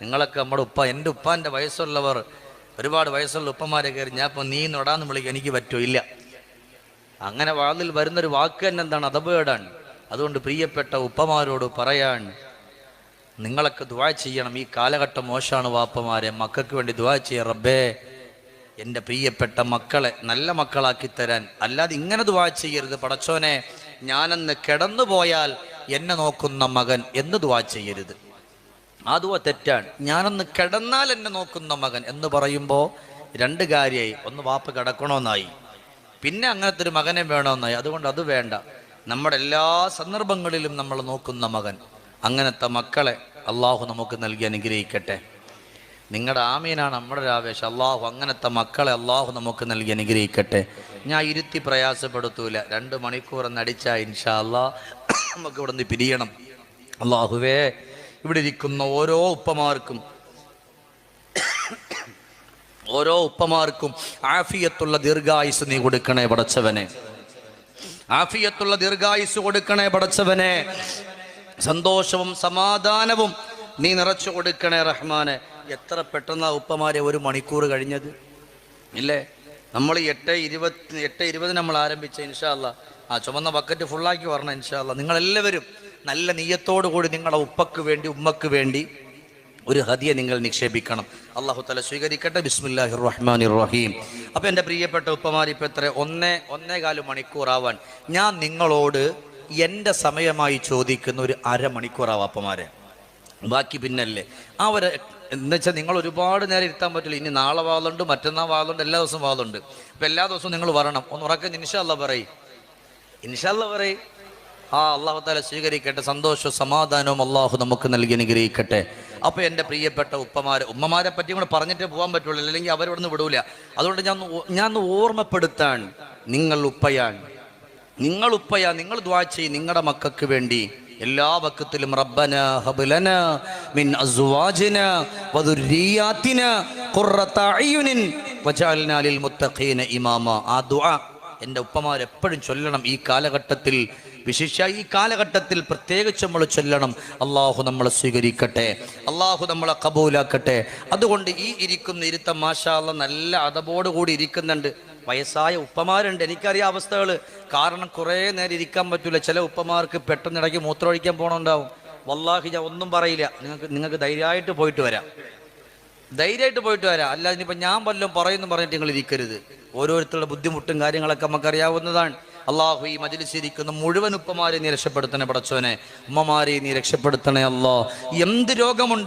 നിങ്ങളൊക്കെ നമ്മുടെ ഉപ്പ, എൻ്റെ ഉപ്പാൻ്റെ വയസ്സുള്ളവർ, ഒരുപാട് വയസ്സുള്ള ഉപ്പമാരെ കയറി ഞാൻ ഇപ്പോൾ നീ നൊടാന്ന് വിളിക്കുക എനിക്ക് പറ്റുമോ? ഇല്ല. അങ്ങനെ വാതിൽ വരുന്നൊരു വാക്ക് തന്നെ എന്താണ്? അതപകേടാണ്. അതുകൊണ്ട് പ്രിയപ്പെട്ട ഉപ്പമാരോട് പറയാൻ, നിങ്ങളൊക്കെ ദുആ ചെയ്യണം. ഈ കാലഘട്ടം മോശമാണ് വാപ്പമാരെ, മക്കൾക്ക് വേണ്ടി ദുആ ചെയ്യാം. റബ്ബേ എൻ്റെ പ്രിയപ്പെട്ട മക്കളെ നല്ല മക്കളാക്കി തരാൻ. അല്ലാതെ ഇങ്ങനെ ദുആ ചെയ്യരുത്, പടച്ചോനെ ഞാനന്ന് കിടന്നു പോയാൽ എന്നെ നോക്കുന്ന മകൻ എന്ന് ദുആ ചെയ്യരുത്. ആ ദുആ തെറ്റാണ്. ഞാനന്ന് കിടന്നാൽ എന്നെ നോക്കുന്ന മകൻ എന്ന് പറയുമ്പോൾ രണ്ട് കാര്യമായി. ഒന്ന്, വാപ്പ കിടക്കണമെന്നായി, പിന്നെ അങ്ങനത്തെ ഒരു മകനെ വേണമെന്നായി. അതുകൊണ്ട് അത് വേണ്ട. നമ്മുടെ എല്ലാ സന്ദർഭങ്ങളിലും നമ്മൾ നോക്കുന്ന മകൻ, അങ്ങനത്തെ മക്കളെ അള്ളാഹു നമുക്ക് നൽകി അനുഗ്രഹിക്കട്ടെ. നിങ്ങളുടെ ആമീനാണ് നമ്മുടെ ഒരു ആവേശം. അള്ളാഹു അങ്ങനത്തെ മക്കളെ അള്ളാഹു നമുക്ക് നൽകി അനുഗ്രഹിക്കട്ടെ. ഞാൻ ഇരുത്തി പ്രയാസപ്പെടുത്തൂല. 2 മണിക്കൂർ നടിച്ചാൽ ഇൻഷാ അള്ളാഹ് നമുക്ക് ഇവിടെ നിന്ന് പിരിയണം. അള്ളാഹുവേ, ഇവിടെ ഇരിക്കുന്ന ഓരോ ഉപ്പമാർക്കും ആഫിയത്തുള്ള ദീർഘായുസ് നീ കൊടുക്കണേ പടച്ചവനെ. ആഫിയത്തുള്ള ദീർഘായുസ് കൊടുക്കണേ പടച്ചവനെ. സന്തോഷവും സമാധാനവും നീ നിറച്ചു കൊടുക്കണേ റഹ്മാനെ. എത്ര പെട്ടെന്നാ ഉപ്പമാരെ 1 മണിക്കൂർ കഴിഞ്ഞത് ഇല്ലേ? നമ്മൾ 8:20 നമ്മൾ ആരംഭിച്ച. ഇൻഷാ അല്ലാ ആ ചുമന്ന ബക്കറ്റ് ഫുള്ളാക്കി വരണം ഇൻഷാ അല്ലാ. നിങ്ങളെല്ലാവരും നല്ല നിയ്യത്തോടു കൂടി നിങ്ങളുടെ ഉപ്പക്ക് വേണ്ടി ഉമ്മക്ക് വേണ്ടി ഒരു ഹദിയ നിങ്ങൾ നിക്ഷേപിക്കണം. അല്ലാഹു തആല സ്വീകരിക്കട്ടെ. ബിസ്മില്ലാഹിർ റഹ്മാനിർ റഹീം. അപ്പോൾ എൻ്റെ പ്രിയപ്പെട്ട ഉപ്പമാർ, ഇപ്പോൾ എത്ര 1.25 മണിക്കൂറാവാൻ ഞാൻ നിങ്ങളോട് എൻ്റെ സമയമായി ചോദിക്കുന്ന ഒരു അരമണിക്കൂറാവാം അപ്പമാരെ. ബാക്കി പിന്നല്ലേ ആ ഒരു എന്നുവെച്ചാൽ നിങ്ങൾ ഒരുപാട് നേരം ഇരുത്താൻ പറ്റില്ല. ഇനി നാളെ വാളുണ്ട്, മറ്റന്നാൾ വാളുണ്ട്, എല്ലാ ദിവസവും വാളുണ്ട്. അപ്പം എല്ലാ ദിവസവും നിങ്ങൾ വരണം. ഒന്ന് ഉറക്കെ ഇൻഷാ അല്ലാ പറയും. ഇൻഷാ അല്ലാ പറയും. അള്ളാഹു തആല സ്വീകരിക്കട്ടെ. സന്തോഷവും സമാധാനവും അള്ളാഹു നമുക്ക് നൽകി അനുഗ്രഹിക്കട്ടെ. അപ്പോൾ എൻ്റെ പ്രിയപ്പെട്ട ഉമ്മമാരെ പറ്റി കൂടെ പറഞ്ഞിട്ടേ പോകാൻ പറ്റുള്ളൂ, അല്ലെങ്കിൽ അവരിവിടുന്ന് വിടൂല. അതുകൊണ്ട് ഞാൻ ഓർമ്മപ്പെടുത്താൻ, നിങ്ങൾ ഉപ്പയാണ്, നിങ്ങൾ ദുആ ചെയ്യും നിങ്ങളുടെ മക്കൾക്ക് വേണ്ടി എല്ലാ വഖത്തിലും. റബ്ബനാ ഹബ് ലനാ മിൻ അസ്വാജിനാ വദുർരിയാതിനാ ഖുർറത അയുനിൻ വജഅൽനാ ലിൽ മുത്തഖീന ഇമാമ. ആ ദുആ എൻ്റെ ഉപ്പമാർ എപ്പോഴും ചൊല്ലണം. ഈ കാലഘട്ടത്തിൽ, വിശേഷ ഈ കാലഘട്ടത്തിൽ പ്രത്യേകിച്ച് നമ്മൾ ചൊല്ലണം. അള്ളാഹു നമ്മളെ സ്വീകരിക്കട്ടെ, അള്ളാഹു നമ്മളെ കബൂലാക്കട്ടെ. അതുകൊണ്ട് ഈ ഇരുത്തം മാഷാ അല്ലാഹ് നല്ല അതബോട് കൂടി ഇരിക്കുന്നുണ്ട്. വയസ്സായ ഉപ്പമാരുണ്ട്, എനിക്കറിയാം അവസ്ഥകൾ. കാരണം കുറേ നേരം ഇരിക്കാൻ പറ്റില്ല. ചില ഉപ്പമാർക്ക് പെട്ടെന്ന് ഇടയ്ക്ക് മൂത്രമൊഴിക്കാൻ പോകണമുണ്ടാവും. വല്ലാഹി ഞാൻ ഒന്നും പറയില്ല. നിങ്ങൾക്ക് ധൈര്യമായിട്ട് പോയിട്ട് വരാം, അല്ലാതെ ഇനിയിപ്പോൾ ഞാൻ വല്ലതും പറയുന്നു പറഞ്ഞിട്ട് നിങ്ങൾ ഇരിക്കരുത്. ഓരോരുത്തരുടെ ബുദ്ധിമുട്ടും കാര്യങ്ങളൊക്കെ നമുക്കറിയാവുന്നതാണ്. അള്ളാഹു ഈ മജ്‌ലിസിലിരിക്കുന്ന മുഴുവൻ ഉപ്പമാരെ നീ രക്ഷപ്പെടുത്തണേ പടച്ചോനെ. ഉമ്മമാരെ നീ രക്ഷപ്പെടുത്തണേ അല്ലാഹ്. എന്ത് രോഗമുണ്ട്